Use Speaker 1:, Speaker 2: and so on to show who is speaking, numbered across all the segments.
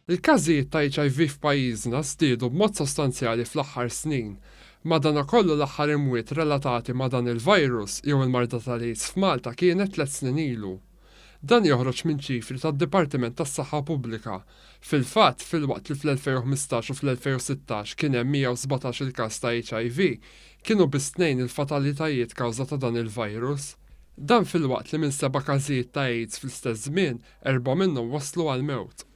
Speaker 1: Il-każijiet ta' HIV f'pajjiżna żdiedu b'mod sostanzjali fl-aħħar snin. Madankollu l-aħħar imwiet relatati ma' dan il-virus jew il-marda tal-AIDS f'Malta kienet 3 snin ilu. Dan joħroġ minn ċifri tad-Dipartiment tas-Saħħa Pubblika. Fil-fatt, filwaqt li fl-2015 u fl-2016 kien hemm 117 il-każ ta' HIV, kienu biss 2 il-fatalitajiet kawża ta' dan il-virus. Dan filwaqt li minn 7 każijiet ta' AIDS fl-istess żmien, 4 minnhom waslu għal mewt.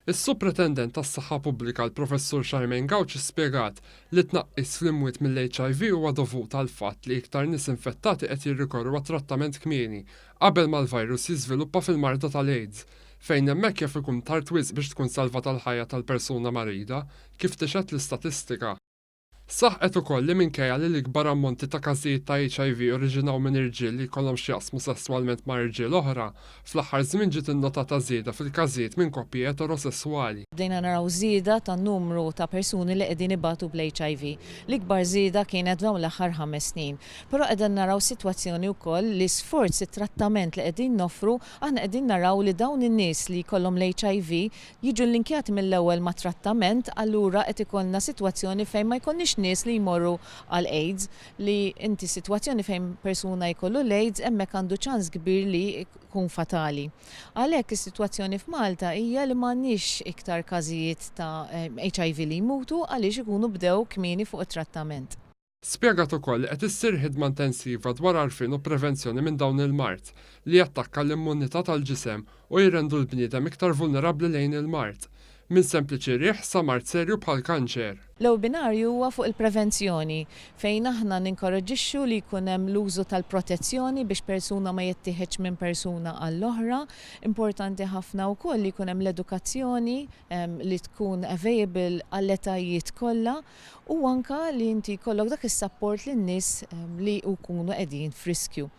Speaker 1: Is-Supretendent tas-Saħħa Pubblika l-Professur Charmaine Gauci spjegat li tnaqqis fl-imwiet mill-HIV huwa dovut għal fatt li iktar nies infettati qed jirrikorru għat trattament kmieni qabel ma l-virus jiżviluppa fil-marda tal-AIDS, fejn hemmhekk jaf ikun tard wisq biex tkun salvata l-ħajja tal-persuna marida kif tixet l-istatistika. Saħqet ukoll li minkejja li l-ikbar ammonti ta' każijiet ta' HIV oriġinaw minn irġiel li jkollhom xi jaqsmu sesswalment ma' irġiel oħra, fl-aħħar żmien ġiet innotata żieda fil-każijiet minn koppji eterosesswali.
Speaker 2: Bdejna naraw żieda tan numru ta' persuni li qegħdin ibatu bl-HIV. L-ikbar żieda kienet dawn l-aħħar 5 snin. Però qegħdin naraw sitwazzjoni wkoll li sforzi trattament li qegħdin noffru aħna qegħdin naraw li dawn in-nies li jkollhom l-HIV jiġu linkjati mill-ewwel ma' trattament, allura qed ikollna sitwazzjoni fejn ma jkollniex nies li jmorru għal AIDS li inti sitwazzjoni fejn persuna jkollu l-AIDS hemmhekk għandu ċans kbir li jkun fatali. Għalhekk is-sitwazzjoni f'Malta hija li m'għandniex iktar każijiet ta' HIV li jmutu għaliex ikunu bdew kmieni fuq it-trattament.
Speaker 1: Spjegat ukoll qed issir ħidma intensiva dwar għarfien u prevenzjoni minn dawn il-mart li jattakka l-immunità tal-ġisem u jirrendu l-bniedem iktar vulnerabbli lejn il-mart, minn sempliċi riħ sa mart serju bħal kanċer.
Speaker 2: L-ewwel binarju huwa fuq il-prevenzjoni fejn aħna ninkoraġixxu li jkun hemm l-użu tal-protezzjoni biex persuna ma jittieħedx minn persuna għall-oħra. Importanti ħafna wkoll li jkun hemm l-edukazzjoni li tkun available għall-etajiet kollha u anke li inti jkollok dak is-support lin-nies li jkunu qegħdin f'riskju.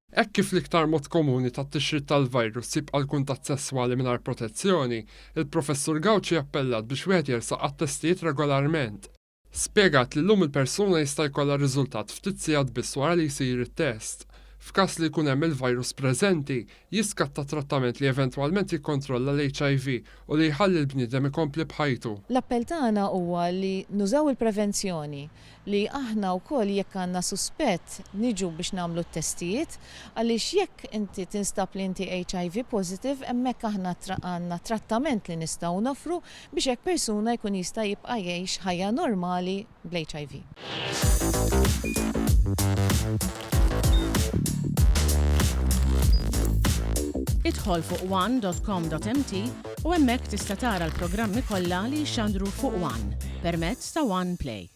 Speaker 1: Hekk kif l-iktar mod komuni tat-tixrid tal-virus jibqa' l-kuntatt sesswali mingħajr protezzjoni, il-Professur Gauci appellat biex wieħed jersaq għat-testijiet regolarment. Spjegat li llum il-persuna jista' jkollha riżultat ftit sigħat biss wara li jsir it-test. F'każ li jkun hemm il-virus preżenti, jiskatta trattament li eventwalment jikkontrolla l-HIV u li jħalli l-bniedem ikompli bħajtu.
Speaker 2: L-appell tagħna huwa li nużaw il-prevenzjoni li aħna wkoll jekk għandna suspett niġu biex nagħmlu t-testijiet għaliex jekk inti tinstab li inti HIV positive hemmhekk aħna għandna trattament li nistgħu nofru biex hekk persuna jkun jista' jibqa' jgħix ħajja normali bl-HIV.
Speaker 3: Idħol fuq one.com.mt u hemmhekk tista' tara l-programmi kollha li jxandru fuq One permezz ta' One Play.